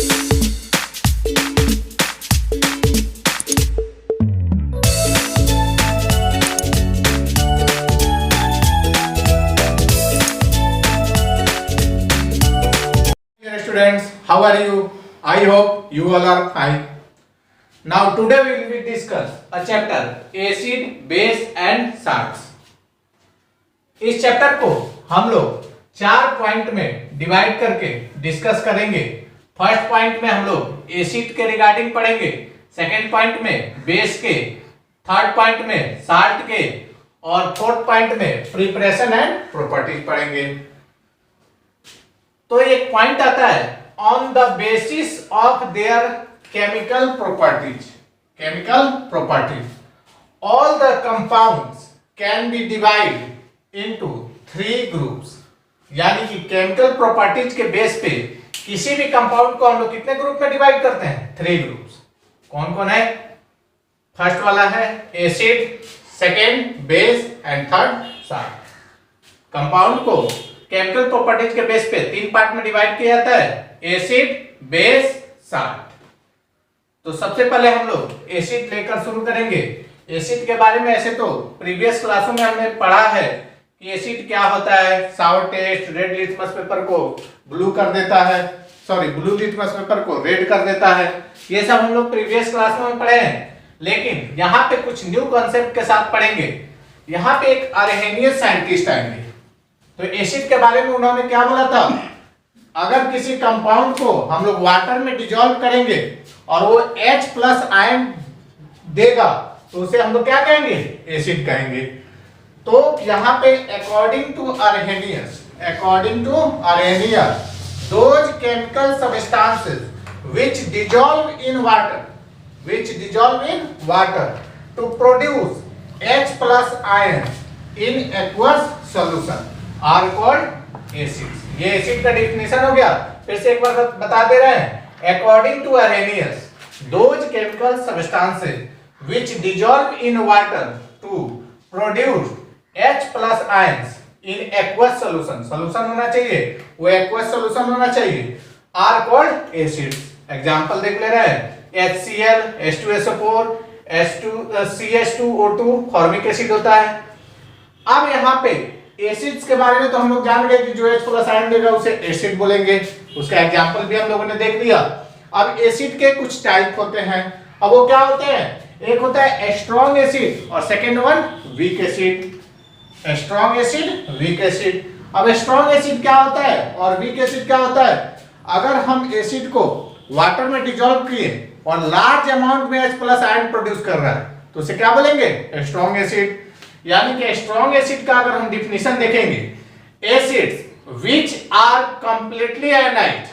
Students, how are you? I hope you all are fine. Now today we will discuss a chapter acid, base and salts. इस chapter को हम लोग 4 point में divide करके discuss करेंगे। First point में हम लोग एसिड के रिगार्डिंग पढ़ेंगे, सेकंड पॉइंट में बेस के, थर्ड पॉइंट में साल्ट के और फोर्थ पॉइंट में प्रिपरेशन एंड प्रॉपर्टीज पढ़ेंगे। तो एक पॉइंट आता है on the basis of their chemical properties all the compounds can be divide into 3 groups. यानी कि केमिकल प्रॉपर्टीज के बेस पे किसी भी कंपाउंड को हम लोग कितने ग्रुप में डिवाइड करते हैं? 3 ग्रुप्स। कौन कौन है? फर्स्ट वाला है acid, second base and third salt. Compound को केमिकल प्रॉपर्टीज के बेस पे 3 पार्ट में डिवाइड किया जाता है, एसिड, बेस, साल्ट। तो सबसे पहले हम लोग एसिड लेकर शुरू करेंगे। एसिड के बारे में ऐसे तो प्रीवियस क्लासों में हमने पढ़ा है कि एसिड क्या होता है। Sour test, red litmus paper को ब्लू कर देता है, ब्लू लिटमस पेपर को रेड कर देता है। ये सब हम लोग प्रीवियस क्लास में पढ़े हैं, लेकिन यहाँ पे कुछ न्यू कॉन्सेप्ट के साथ पढ़ेंगे। यहाँ पे एक अर्हेनियस साइंटिस्ट आएंगे। तो एसिड के बारे में उन्होंने क्या बोला था? अगर किसी कंपाउंड को हम लोग वाटर में डिसॉल्व करेंगे और वो H+ आयन देगा तो उसे हम लोग क्या कहेंगे? एसिड कहेंगे। तो यहाँ पे according to Arrhenius those chemical substances which dissolve in water to produce H+ ion in aqueous solution are called acids। ये एसिड का डेफिनेशन हो गया। फिर से एक बार बता दे रहे हैं, according to Arrhenius those chemical substances which dissolve in water to produce H+ ions in aqueous solution होना चाहिए, वो aqueous solution होना चाहिए, are called acids। एग्जांपल देख ले रहे हैं, HCl, H2SO4, CH2O2 formic acid होता है। अब यहाँ पे एसिड्स के बारे में तो हम लोग जान गए कि जो H+ आयन देगा उसे एसिड बोलेंगे। उसका एग्जांपल भी हम लोगों ने देख लिया। अब एसिड के कुछ टाइप होते हैं। अब वो क्या होते हैं? एक होता है स्ट्रॉन्ग एसिड और second one week acid. Strong acid, weak acid. अब स्ट्रॉन्ग एसिड क्या होता है और वीक एसिड क्या होता है? अगर हम एसिड को वाटर में डिसॉल्व किए और लार्ज अमाउंट में H+ आयन प्रोड्यूस कर रहा है तो उसे क्या बोलेंगे? Strong acid. यानी कि स्ट्रॉन्ग एसिड का अगर हम डिफिनेशन देखेंगे, acids which are completely ionized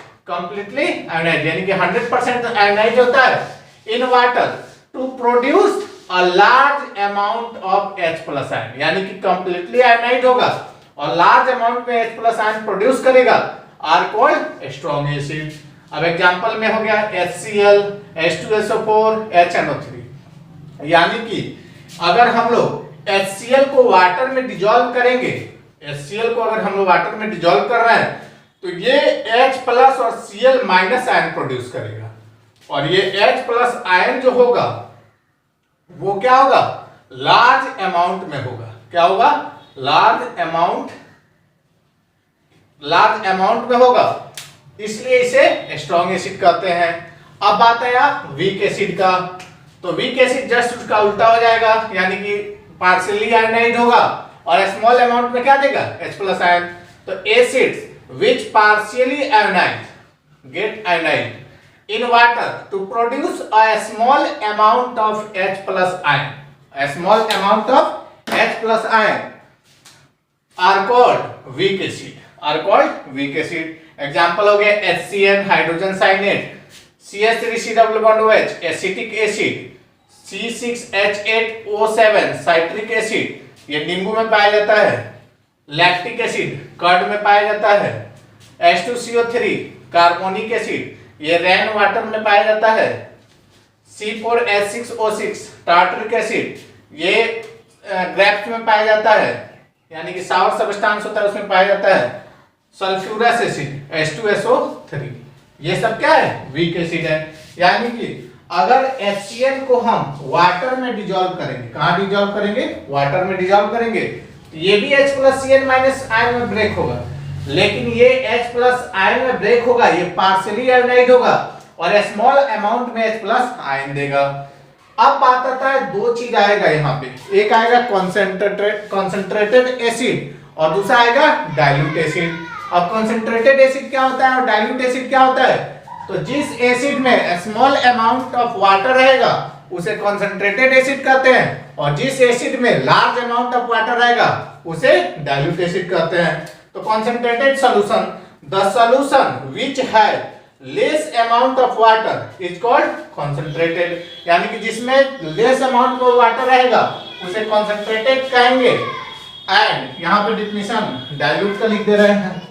यानी कि 100% आयनाइज्ड होता है in water to produce a large amount of H+ ion, यानी कि कंप्लीटली आयनाइज्ड होगा और लार्ज अमाउंट में H+ आयन प्रोड्यूस करेगा, आर कॉल्ड स्ट्रॉन्ग एसिड। अब एग्जांपल में हो गया HCl, H2SO4, HNO3। यानी कि अगर हम लोग HCl को वाटर में डिसॉल्व करेंगे, HCl को अगर हम लोग वाटर में डिसॉल्व कर रहे हैं तो ये H+ और Cl- आयन प्रोड्यूस करेगा और ये H+ आयन जो होगा वो क्या होगा? लार्ज अमाउंट में होगा। क्या होगा? लार्ज अमाउंट में होगा, इसलिए इसे स्ट्रॉन्ग एसिड कहते हैं। अब बात आया वीक एसिड का। तो वीक एसिड जस्ट उसका उल्टा हो जाएगा, यानी कि पार्शियली आयनाइज्ड होगा और स्मॉल अमाउंट में क्या देगा? H+ ion. तो acids which partially ionized get ionized in water to produce a small amount of H+ ion, are called weak acid। Example हो गया HCN, hydrogen cyanate, CH3 double bond OH, acetic acid, C6H8O7 citric acid, ये नींबू में पाया जाता है। Lactic acid curd में पाया जाता है। H2CO3 कार्बोनिक एसिड, ये रेन वाटर में पाया जाता है। C4H6O6 टार्टरिक एसिड, ये ग्रेप्स में पाया जाता है, यानी कि सावर सब्सटेंस होता है उसमें पाया जाता है। Sulphurous acid H2SO3। ये सब क्या है, वीक एसिड है। यानी कि अगर HCl को हम वाटर में डिजोल्व करेंगे, कहां डिजोल्व करेंगे, वाटर में डिजोल्व करेंगे, तो ये भी H+Cl- आयन में ब्रेक होगा, लेकिन ये H+ आयन में ब्रेक होगा, ये पार्शियली आयोनाइड होगा और स्मॉल अमाउंट में H+ आयन देगा। अब बात आता है, दो चीज आएगा यहाँ पे, एक आएगा कॉन्सेंट्रेटेड एसिड और दूसरा आएगा डाइल्यूट एसिड। अब कॉन्सेंट्रेटेड एसिड क्या होता है और डाइल्यूट एसिड क्या होता है, तो जिस एसिड में स्मॉल अमाउंट ऑफ वाटर रहेगा उसे कॉन्सेंट्रेटेड एसिड कहते हैं, और जिस एसिड में लार्ज अमाउंट ऑफ वाटर रहेगा उसे डाइल्यूट एसिड कहते हैं। तो concentrated solution, the solution which has less amount of water is called concentrated, यानी कि जिसमें लेस अमाउंट में वाटर रहेगा उसे कॉन्सेंट्रेटेड कहेंगे। एंड यहाँ पे डिफिनेशन डाइल्यूट का लिख दे रहे हैं,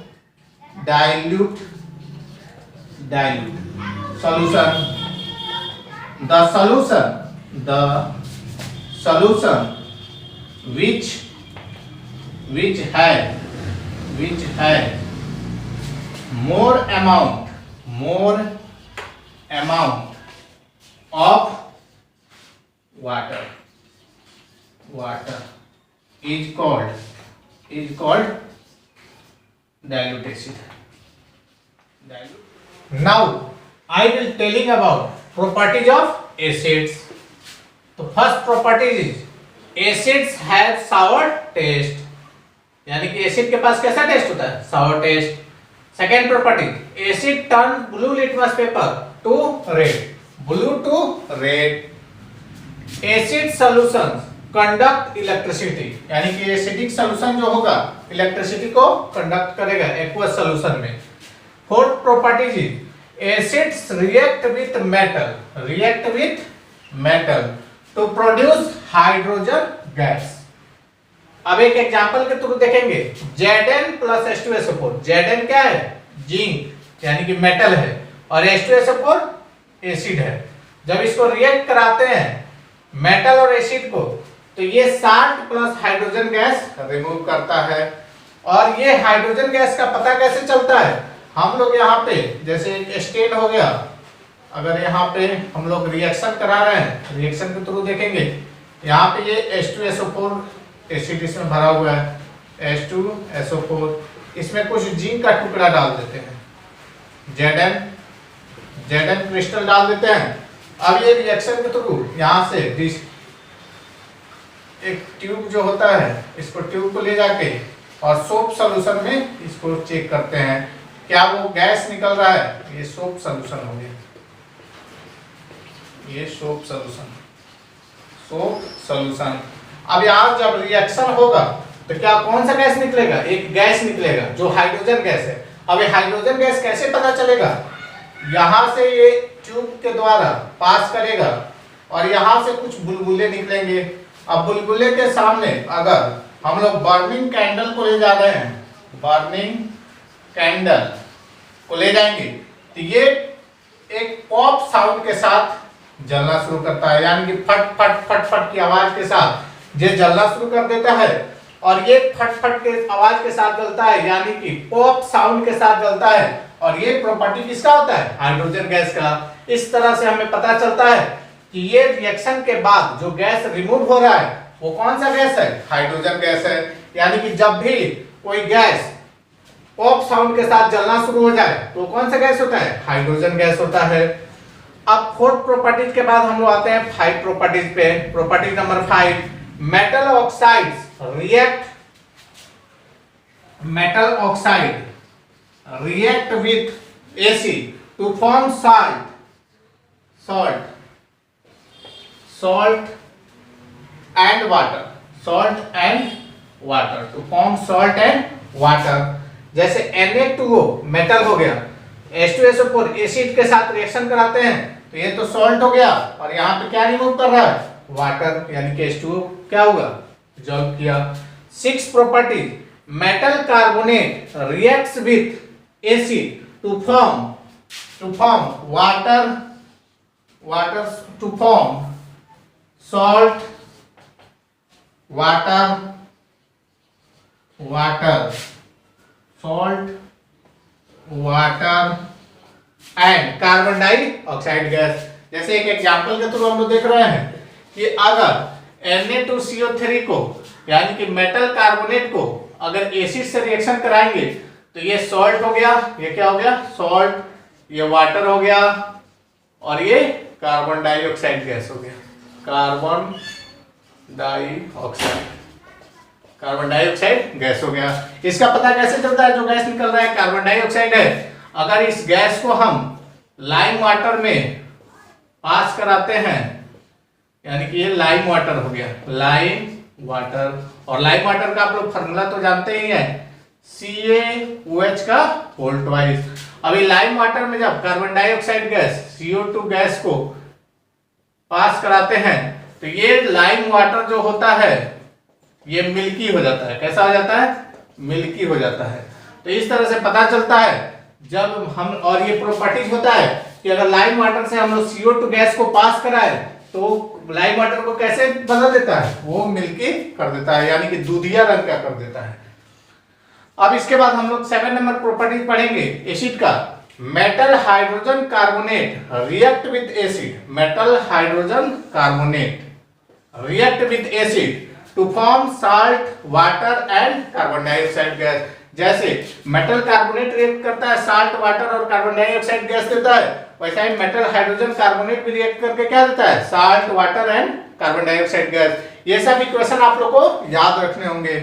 dilute solution, the solution which has more amount of water is called dilute acid. Now I will telling about properties of acids. तो first property is acids have sour taste, यानी कि acid के पास कैसा टेस्ट होता है, sour taste. Second property, acid turn blue litmus paper to red, blue to red. Acid solutions conduct electricity, यानी कि एसिडिक सॉल्यूशन जो होगा इलेक्ट्रिसिटी को कंडक्ट करेगा एक्वस सॉल्यूशन में। Fourth property is acids react with metal to produce hydrogen gas. अब एक example के थ्रू देखेंगे, Zn प्लस H2SO4, Zn क्या है, जिंक यानी कि मेटल है, और H2SO4 एसिड है। जब इसको रिएक्ट कराते हैं मेटल और एसिड को, तो ये salt plus hydrogen gas remove करता है। और ये हाइड्रोजन गैस का पता कैसे चलता है, हम लोग यहाँ पे जैसे एक स्टेन हो गया, अगर यहाँ पे हम लोग रिएक्शन करा रहे हैं, रिएक्शन के थ्रू देखेंगे, यहाँ पे ये H2SO4 एसिड इसमें भरा हुआ है, H2SO4, इसमें कुछ जिंक का टुकड़ा डाल देते हैं, Zn क्रिस्टल डाल देते हैं। अब ये रिएक्शन के थ्रू यहाँ से एक ट्यूब जो होता है, इसको ट्यूब को ले जाके और सोप सॉल्यूशन में इसको चेक करते हैं, क्या वो गैस निकल रहा है, ये सोप सॉल्यूशन हो गया, ये सोप सॉल्यूशन। अब यहाँ जब रिएक्शन होगा तो क्या कौन सा गैस निकलेगा, एक गैस निकलेगा जो हाइड्रोजन गैस है। अब ये हाइड्रोजन गैस कैसे पता चलेगा, यहाँ से ये ट्यूब के द्वारा पास करेगा और यहाँ से कुछ बुलबुले निकलेंगे। अब बुलबुले के सामने अगर हम लोग बर्निंग कैंडल को ले जा रहे हैं, बर्निंग कैंडल को ले जाएंगे, तो ये एक पॉप साउंड के साथ जलना शुरू करता है, यानी कि फट फट फट फट की आवाज के साथ ये जलना शुरू कर देता है। और ये फट फट के आवाज के साथ जलता है, यानी कि पॉप साउंड के साथ जलता है, और ये प्रॉपर्टी किसका होता है, हाइड्रोजन गैस का। इस तरह से हमें पता चलता है कि ये रिएक्शन के बाद जो गैस रिमूव हो रहा है वो कौन सा गैस है, हाइड्रोजन गैस है। यानी कि जब भी कोई गैस पॉप साउंड के साथ जलना शुरू हो जाए तो कौन सा गैस होता है, हाइड्रोजन गैस होता है। अब फोर्थ प्रॉपर्टीज के बाद हम लोग आते हैं फाइव प्रॉपर्टीज पे। Property number 5, metal oxides react with acid to form salt and water to form salt and water। जैसे Na2O मेटल हो गया, H2SO4 एसिड के साथ रिएक्शन कराते हैं तो ये तो सॉल्ट हो गया, और यहाँ पे क्या रिमूव कर रहा है, वाटर, यानी कि H2O क्या होगा, डिसॉल्व किया। 6 properties, metal carbonate reacts with acid to form water to form salt, and carbon dioxide gas. जैसे एक एग्जांपल के थ्रू हम लोग देख रहे हैं कि अगर Na2CO3 को यानी कि मेटल कार्बोनेट को अगर एसिड से रिएक्शन कराएंगे तो ये सॉल्ट हो गया, ये क्या हो गया सॉल्ट, ये वाटर हो गया और ये कार्बन डाइऑक्साइड गैस हो गया, कार्बन डाइऑक्साइड गैस हो गया। इसका पता कैसे चलता है जो गैस निकल रहा है कार्बन डाइऑक्साइड है? अगर इस गैस को हम लाइम वाटर में पास कराते हैं, यानी कि ये लाइम वाटर हो गया, लाइम वाटर, और लाइम वाटर का आप लोग फार्मूला तो जानते ही हैं, CaOH का होल ट्वाइस। अभी लाइम वाटर में जब carbon dioxide gas CO2 gas को पास कराते हैं तो ये लाइम वाटर जो होता है ये मिल्की हो जाता है। कैसा हो जाता है? मिल्की हो जाता है। तो इस तरह से पता चलता है जब हम, और ये प्रॉपर्टीज होता है कि अगर लाइम वाटर से हम लोग CO2 गैस को पास कराए तो लाइम वाटर को कैसे बदल देता है? वो मिल्की कर देता है, यानी कि दूधिया रंग का कर देता है। अब इसके बाद हम लोग 7 नंबर प्रॉपर्टीज पढ़ेंगे एसिड का। Metal hydrogen carbonate react with acid, metal hydrogen carbonate react with acid to form salt, water and carbon dioxide gas. जैसे मेटल कार्बोनेट रिएक्ट करता है साल्ट, वाटर और कार्बन डाइऑक्साइड गैस देता है, वैसा ही मेटल हाइड्रोजन कार्बोनेट भी react करके क्या देता है? Salt, water and carbon dioxide gas. ये सब इक्वेशन आप लोग को याद रखने होंगे।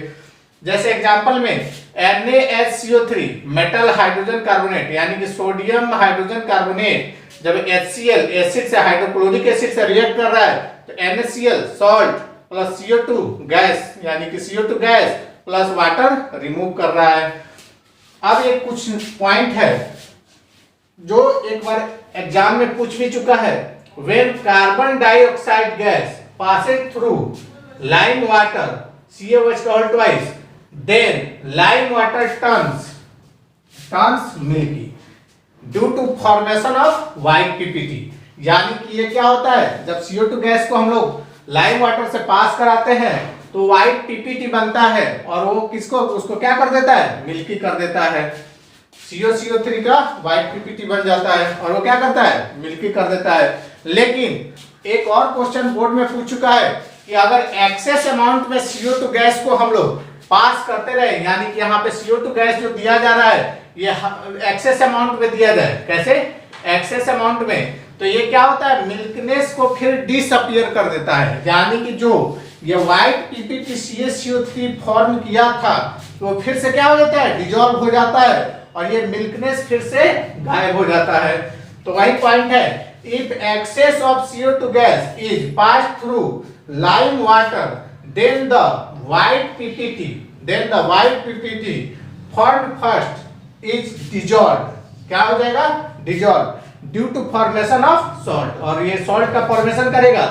जैसे एग्जांपल में NaHCO3 मेटल हाइड्रोजन कार्बोनेट यानी कि सोडियम हाइड्रोजन कार्बोनेट जब HCl एसिड से हाइड्रोक्लोरिक एसिड से रिएक्ट कर रहा है तो NaCl salt plus CO2 gas यानी कि CO2 gas plus water remove कर रहा है। अब ये कुछ पॉइंट है जो एक बार एग्जाम में पूछ भी चुका है। When carbon dioxide gas passes through lime water CaOH का whole twice, then lime water turns milky due to formation of white PPT। यानी कि ये क्या होता है, जब CO2 गैस को हम लोग लाइम वाटर से पास कराते हैं तो व्हाइट PPT बनता है और वो किसको, उसको क्या कर देता है? मिल्की कर देता है। CO3 का व्हाइट PPT बन जाता है और वो क्या करता है? मिल्की कर देता है। लेकिन एक और क्वेश्चन बोर्ड में पूछ चुका है कि अगर एक्सेस अमाउंट में CO2 गैस को हम लोग पास करते रहे, यानी कि यहाँ पे CO2 गैस जो दिया जा रहा है ये एक्सेस अमाउंट में दिया जाए, कैसे? एक्सेस अमाउंट में, तो ये क्या होता है? मिल्कनेस को फिर डिसअपीयर कर देता है, यानी कि जो ये व्हाइट PPT CaCO3 फॉर्म किया था तो वो फिर से क्या हो जाता है? डिजॉल्व हो जाता है और ये मिल्कनेस फिर से गायब हो जाता है। तो वही पॉइंट है, if excess of CO2 gas is passed through lime water then the white PPT formed first is dissolved। क्या हो जाएगा? dissolved due to formation of salt, और ये salt का formation करेगा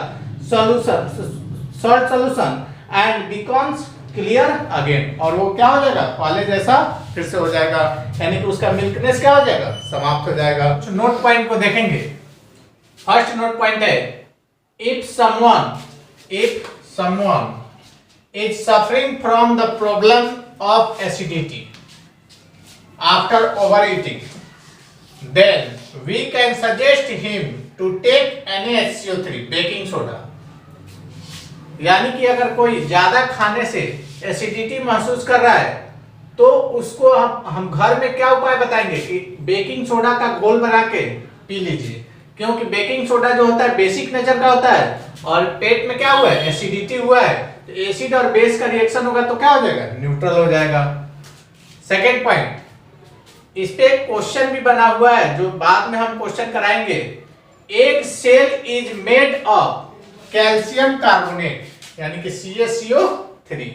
salt solution and becomes clear again, और वो क्या हो जाएगा? पहले जैसा फिर से हो जाएगा, यानी कि उसका मिल्कनेस क्या हो जाएगा? समाप्त हो जाएगा। नोट पॉइंट को देखेंगे। फर्स्ट नोट पॉइंट है, if someone is suffering from the problem of acidity after overeating, then we can suggest him to take NaHCO3 baking soda. यानी कि अगर कोई ज्यादा खाने से एसिडिटी महसूस कर रहा है तो उसको हम घर में क्या उपाय बताएंगे कि बेकिंग सोडा का घोल बना के पी लीजिए, क्योंकि बेकिंग सोडा जो होता है बेसिक नेचर का होता है और पेट में क्या हुआ है? एसिडिटी हुआ है, तो एसिड और बेस का रिएक्शन होगा तो क्या हो जाएगा? न्यूट्रल हो जाएगा। सेकेंड पॉइंट, इस पे क्वेश्चन भी बना हुआ है जो बाद में हम क्वेश्चन कराएंगे। एक shell is made of calcium carbonate यानी कि CaCO3,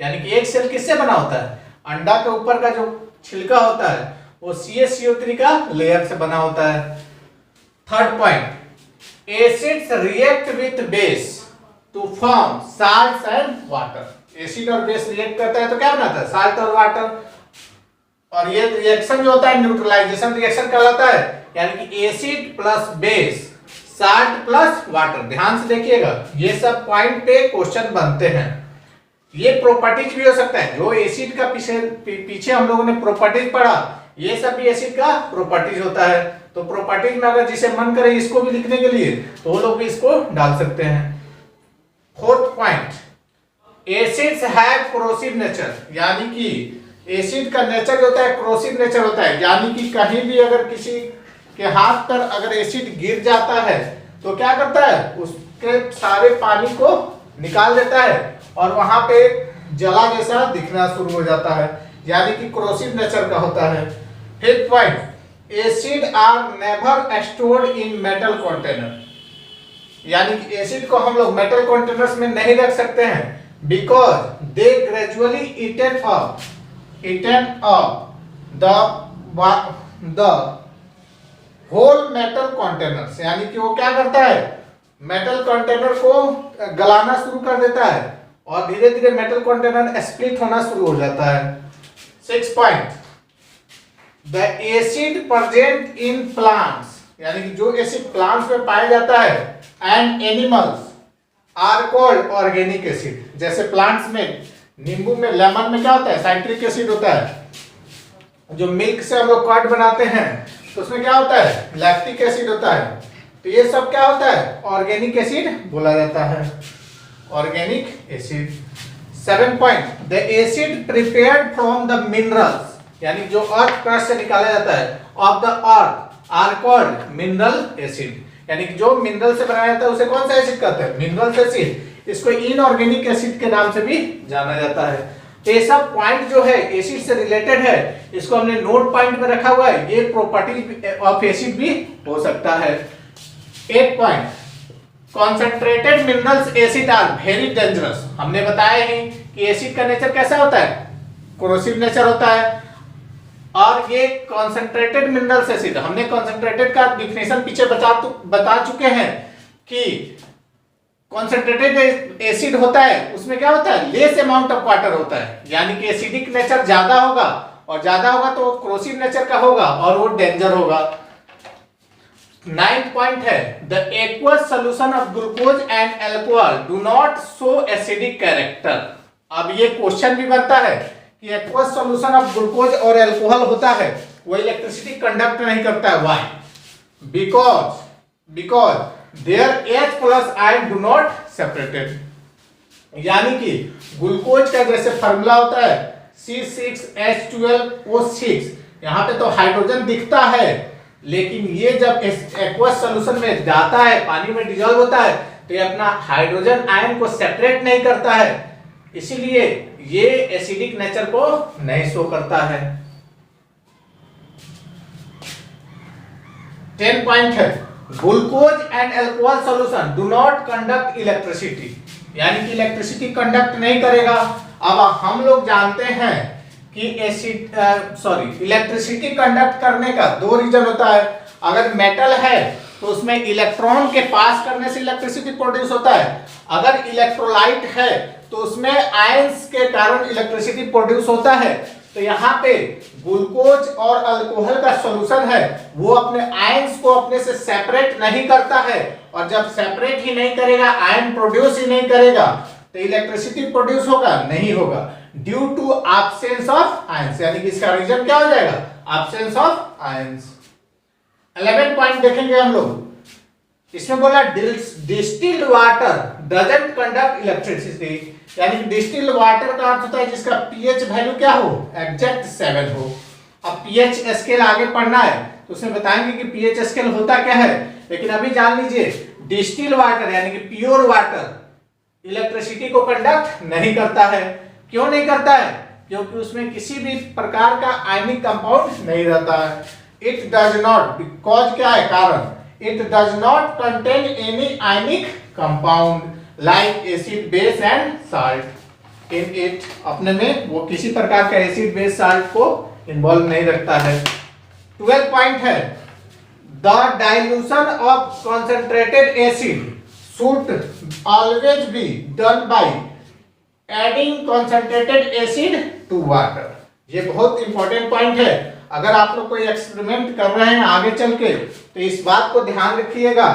यानी कि एक सेल किससे बना होता है? अंडा के ऊपर का जो छिलका होता है वो CaCO3 का लेयर से बना होता है। Third point, acids react with base to form salts and water. Acid और बेस रिएक्ट करता है तो क्या बनाता है? साल्ट और वाटर, और ये रिएक्शन जो होता है न्यूट्रलाइजेशन रिएक्शन कहलाता है, यानी कि acid plus base, salt plus water. ध्यान से देखिएगा, ये सब पॉइंट पे क्वेश्चन बनते हैं। ये प्रॉपर्टीज भी हो सकता है, जो एसिड का पीछे हम लोगों ने प्रॉपर्टीज पढ़ा, ये सब भी एसिड का प्रॉपर्टीज होता है। तो प्रॉपर्टीज में अगर जिसे मन करे इसको भी लिखने के लिए तो वो लोग भी इसको डाल सकते हैं। Fourth point, acids have corrosive nature, यानी कि एसिड का नेचर होता है कोरोसिव नेचर होता है, यानी कि कहीं भी अगर किसी के हाथ पर अगर एसिड गिर जाता है तो क्या करता है, उसके सारे पानी को निकाल देता है और वहां पे जला जैसा दिखना शुरू हो जाता है, यानी कि कोरोसिव नेचर का होता है। Fifth point, acid are never stored in metal container, यानी कि एसिड को हम लोग मेटल कंटेनर्स में नहीं रख सकते हैं, because they gradually eaten up the whole metal containers, यानी कि वो क्या करता है, मेटल कंटेनर को गलाना शुरू कर देता है और धीरे धीरे मेटल कंटेनर स्प्लिट होना शुरू हो जाता है। Six point, the acid present in plants, यानी कि जो एसिड प्लांट्स में पाया जाता है and animals are called organic acid. जैसे प्लांट्स में, नींबू में, लेमन में क्या होता है, साइट्रिक एसिड होता है। जो मिल्क से हम लोग कर्ड बनाते हैं तो उसमें क्या होता है, लैक्टिक एसिड होता है। तो ये सब क्या होता है, ऑर्गेनिक एसिड बोला जाता है, organic acid. 7 point, the acid prepared from the minerals, यानी जो अर्थ क्रस्ट से निकाला जाता है, of the earth are called mineral acid, यानी कि जो मिनरल से बनाया जाता है उसे कौन सा एसिड कहते हैं, मिनरल एसिड। इसको इनऑर्गेनिक एसिड के नाम से भी जाना जाता है। तो ये सब पॉइंट जो है एसिड से रिलेटेड है, इसको हमने नोट पॉइंट में रखा हुआ है। ये प्रॉपर्टीज ऑफ एसिड भी हो सकता है। 8 point, concentrated minerals acid are very dangerous. हमने बताया ही कि एसिड का नेचर कैसा होता है, कोरोसिव नेचर होता है। और ये कॉन्सेंट्रेटेड मिनरल्स एसिड, हमने कॉन्सेंट्रेटेड का डिफिनेशन पीछे बता चुके हैं कि कॉन्सेंट्रेटेड एसिड होता है उसमें क्या होता है, लेस अमाउंट ऑफ वाटर होता है, यानी कि एसिडिक नेचर ज्यादा होगा और ज्यादा होगा तो कोरोसिव नेचर का होगा और वो डेंजर होगा। 9th पॉइंट है, the aqueous solution of glucose and alcohol do not show acidic character. अब ये क्वेश्चन भी बनता है कि एक्वस सॉल्यूशन ऑफ ग्लूकोज और अल्कोहल होता है वो इलेक्ट्रिसिटी कंडक्ट नहीं करता है, why, because there H plus ion do not separated, यानी कि ग्लूकोज का जैसे फार्मूला होता है C6H12O6, यहाँ पे तो हाइड्रोजन दिखता है, लेकिन ये जब एक्वस सॉल्यूशन में जाता है, पानी में डिसॉल्व होता है, तो ये अपना हाइड्रोजन आयन को सेपरेट नहीं करता है, इसीलिए ये एसिडिक नेचर को नहीं शो करता है। 10 पॉइंट है, glucose and alcohol solution do not conduct electricity, यानी कि इलेक्ट्रिसिटी कंडक्ट नहीं करेगा। अब हम लोग जानते हैं कि इलेक्ट्रिसिटी कंडक्ट करने का 2 रीजन होता है। अगर मेटल है तो उसमें इलेक्ट्रॉन के पास करने से इलेक्ट्रिसिटी प्रोड्यूस होता है, अगर इलेक्ट्रोलाइट है तो उसमें आयंस के कारण इलेक्ट्रिसिटी प्रोड्यूस होता है। तो यहाँ पे ग्लूकोज और अल्कोहल का सॉल्यूशन है वो अपने आयंस को अपने से सेपरेट नहीं करता है, और जब सेपरेट ही नहीं करेगा, आयन प्रोड्यूस ही नहीं करेगा, तो इलेक्ट्रिसिटी प्रोड्यूस होगा नहीं होगा, due to absence of ions, यानी कि इसका रीजन क्या हो जाएगा, एब्सेंस ऑफ आयंस। 11 पॉइंट देखेंगे हम लोग, इसमें बोला distilled water doesn't conduct electricity, यानी कि डिस्टिल्ड वाटर का अर्थ होता है जिसका पीएच वैल्यू क्या हो, एग्जैक्ट 7 हो। अब पीएच स्केल आगे पढ़ना है तो उसमें बताएंगे कि पीएच स्केल होता क्या है, लेकिन अभी जान लीजिए डिस्टिल्ड वाटर यानी कि प्योर वाटर इलेक्ट्रिसिटी को कंडक्ट नहीं करता है। क्यों नहीं करता है, क्योंकि उसमें किसी भी प्रकार का आयनिक कंपाउंड नहीं रहता है। इट डज नॉट, बिकॉज क्या है कारण, it does not contain any ionic compound like acid base and salt in it, अपने में वो किसी प्रकार का एसिड बेस साल्ट को इन्वॉल्व नहीं रखता है। 12 पॉइंट है, the dilution of concentrated acid should always be done by adding concentrated acid to water. ये बहुत इंपॉर्टेंट पॉइंट है, अगर आप लोग कोई एक्सपेरिमेंट कर रहे हैं आगे चल के तो इस बात को ध्यान रखिएगा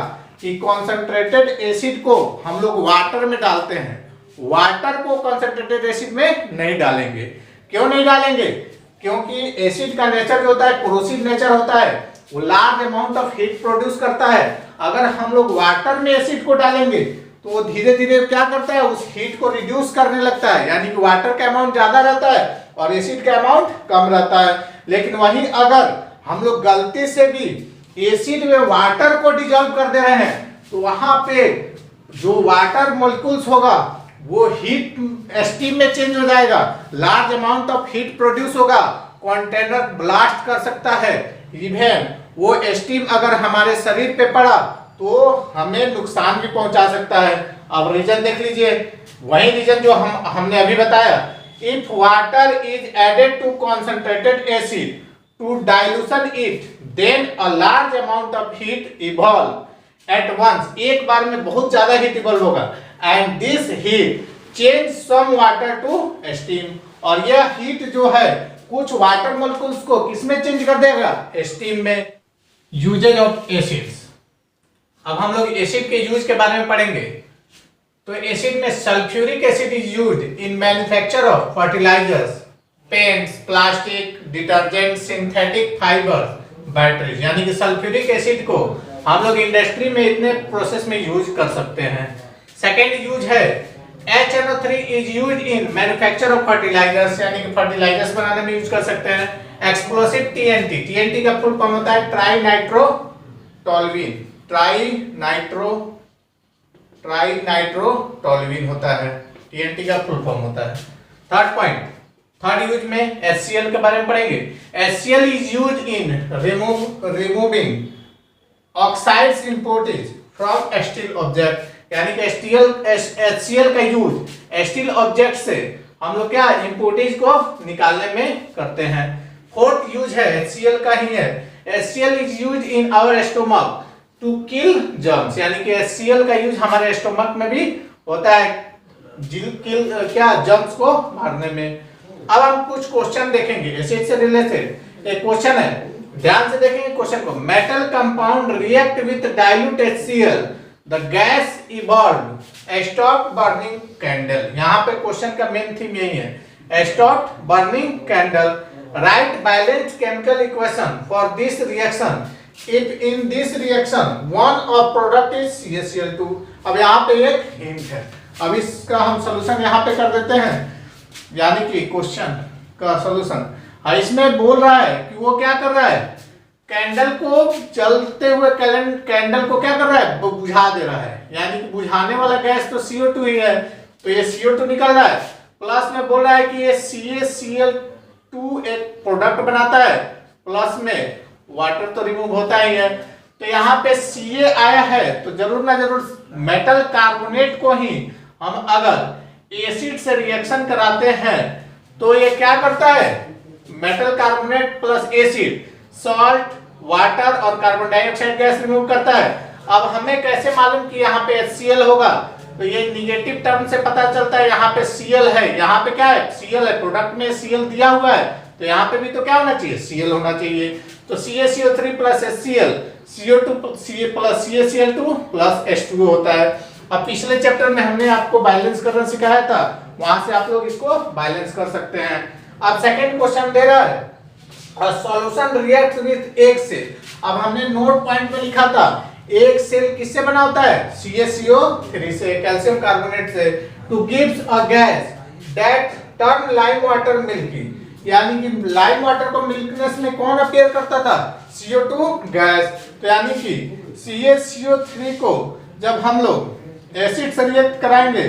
कि कॉन्सेंट्रेटेड एसिड को हम लोग वाटर में डालते हैं, वाटर को कॉन्सेंट्रेटेड एसिड में नहीं डालेंगे। क्यों नहीं डालेंगे, क्योंकि एसिड का नेचर जो होता है कोरोसिव नेचर होता है, वो large amount of heat produce करता है। अगर हम लोग वाटर में एसिड को डालेंगे तो वो धीरे धीरे क्या करता है, उस हीट को रिड्यूस करने लगता है, यानी कि वाटर का अमाउंट ज्यादा रहता है और एसिड का अमाउंट कम रहता है। लेकिन वहीं अगर हम लोग गलती से भी एसिड में वाटर को डिजॉल्व कर दे रहे हैं तो वहां पे जो वाटर मॉलिक्यूल्स होगा वो हीट स्टीम में चेंज हो जाएगा, large amount of heat produce होगा, कंटेनर ब्लास्ट कर सकता है, इवन वो स्टीम अगर हमारे शरीर पे पड़ा तो हमें नुकसान भी पहुंचा सकता है। अब रीजन देख लीजिए, वही रीजन जो हमने अभी बताया, if water is added to concentrated acid to dilution it then a large amount of heat evolve at once, एक बार में बहुत ज्यादा हीट इवॉल्व होगा, and this heat change some water to steam, और यह हीट जो है कुछ वाटर मॉलिक्यूल्स को किसमें चेंज कर देगा, स्टीम में। यूजेज ऑफ एसिड्स, अब हम लोग एसिड के यूज के बारे में पढ़ेंगे। तो एसिड में sulphuric acid is used in manufacture of fertilisers, paints, plastic, detergent, synthetic fibres, batteries, यानी कि सल्फ्यूरिक एसिड को हम लोग इंडस्ट्री में इतने प्रोसेस में यूज कर सकते हैं। सेकेंड यूज है HNO3 is used in manufacture of fertilisers, यानी कि फर्टिलाइजर्स बनाने में यूज कर सकते हैं। एक्सप्लोसिव TNT, TNT का फुल फॉर्म होता है ट्राई नाइट्रोटोल्यूइन, ट्राई नाइट्रोटोल्यूइन होता है, TNT का फुल फॉर्म होता है। थर्ड पॉइंट, थर्ड यूज में HCl के बारे में पढ़ेंगे। HCl is used in removing oxides impurities from steel object, यानी कि HCl का यूज स्टील ऑब्जेक्ट से हम लोग क्या इम्प्योरिटीज को निकालने में करते हैं। फोर्थ यूज है HCl का ही है, HCl is used in our stomach to kill germs, यानी कि HCl का यूज हमारे स्टोमक में भी होता है जर्म्स को मारने में। अब हम कुछ क्वेश्चन देखेंगे एसिड से रिलेटेड। एक क्वेश्चन है, ध्यान से देखेंगे क्वेश्चन को। Metal compound react with dilute HCl, the gas evolve, stop burning candle. यहाँ पे क्वेश्चन का मेन थीम यही है, stop burning candle, right balance chemical equation for this reaction if in this reaction one of product is CaCl2। अब यहाँ पे एक hint है, अब इसका हम सोल्यूशन यहाँ पे कर देते हैं, यानी कि क्वेश्चन का सोल्यूशन। इसमें बोल रहा है कि वो क्या कर रहा है, कैंडल को चलते हुए कैंडल को क्या कर रहा है, वो बुझा दे रहा है, यानी कि बुझाने वाला गैस तो CO2 ही है, तो ये CO2 निकल रहा है। प्लस में बोल रहा है कि ये CaCl2 एक प्रोडक्ट बनाता है, प्लस में वाटर तो रिमूव होता ही है। तो यहाँ पे Ca आया है तो जरूर ना जरूर मेटल कार्बोनेट को ही हम अगर एसिड से रिएक्शन कराते हैं तो ये क्या करता है, metal carbonate plus acid salt, water और कार्बन डाइऑक्साइड गैस रिमूव करता है। अब हमें कैसे मालूम कि यहाँ पे HCl होगा, तो ये निगेटिव टर्म से पता चलता है, यहाँ पे Cl है, यहाँ पे क्या है Cl है, प्रोडक्ट में Cl दिया हुआ है, तो यहाँ पे भी तो क्या होना चाहिए, Cl होना चाहिए। तो CaCO3 plus HCl, CO2 plus CaCl2 plus H2O होता है। अब पिछले चैप्टर में हमने आपको बैलेंस करना सिखाया था, वहां से आप लोग इसको बैलेंस कर सकते हैं। अब सेकंड क्वेश्चन दे रहा है, सॉल्यूशन रिएक्ट विद एक सेल। अब हमने नोट पॉइंट में लिखा था एक सेल किससे बना होता है, CaCO3 से, कैल्शियम कार्बोनेट से, two gives a gas that turn lime water milky, यानी कि लाइम वाटर को मिल्कीनेस में कौन अपीयर करता था, CO2 गैस। तो यानी कि CaCO3 को जब हम लोग एसिड से रिएक्ट कराएंगे,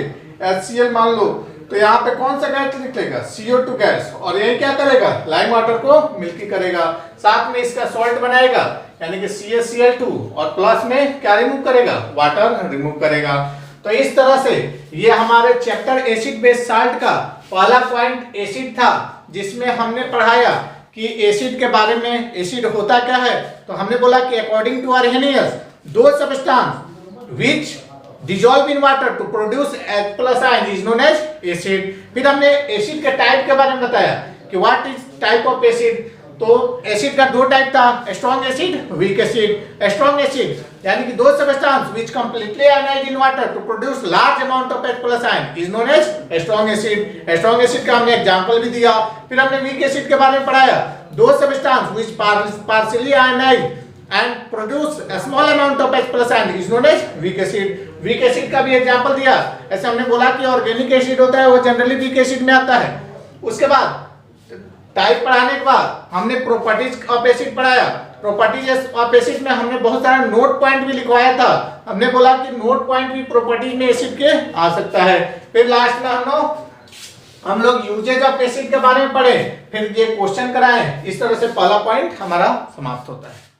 HCl मान लो, तो यहाँ पे कौन सा गैस निकलेगा, CO2 गैस, और ये क्या करेगा, लाइम वाटर को मिल्की करेगा, साथ में इसका सॉल्ट बनाएगा, यानी कि CaCl2, और प्लस में क्या रिमूव करेगा, वाटर रिमूव करेगा। तो इस तरह से ये हमारे चैप्टर एसिड बेस साल्ट का पहला पॉइंट एसिड था, जिसमें हमने पढ़ाया कि एसिड के बारे में, एसिड होता क्या है। तो हमने बोला कि अकॉर्डिंग टू आर्हेनियस, दो substance which dissolve in water to produce H plus ion is known as acid। फिर हमने एसिड के टाइप के बारे में बताया कि what is type of acid. तो एसिड का दो टाइप था, strong acid, weak acid. Strong acid यानी कि दो substance which completely ionize in water to produce large amount of H plus ion is known as strong acid. Strong acid का हमने example भी दिया। फिर हमने वीक एसिड के बारे में पढ़ाया, दो substance which partially ionize and produce a small amount of H plus ion is known as weak acid. weak acid का भी एग्जांपल दिया। ऐसे हमने बोला कि ऑर्गेनिक एसिड होता है वो जनरली वीक एसिड में आता है। उसके बाद टाइप पढ़ाने के बाद हमने प्रॉपर्टीज ऑफ एसिड पढ़ाया। प्रॉपर्टीज ऑफ एसिड में हमने बहुत सारा नोट पॉइंट भी लिखवाया था। हमने बोला कि नोट पॉइंट भी प्रॉपर्टीज में एसिड के आ सकता है। फिर लास्ट में हम लोग यूजेज ऑफ एसिड के बारे में पढ़े, फिर ये क्वेश्चन कराए। इस तरह से पहला पॉइंट हमारा समाप्त होता है।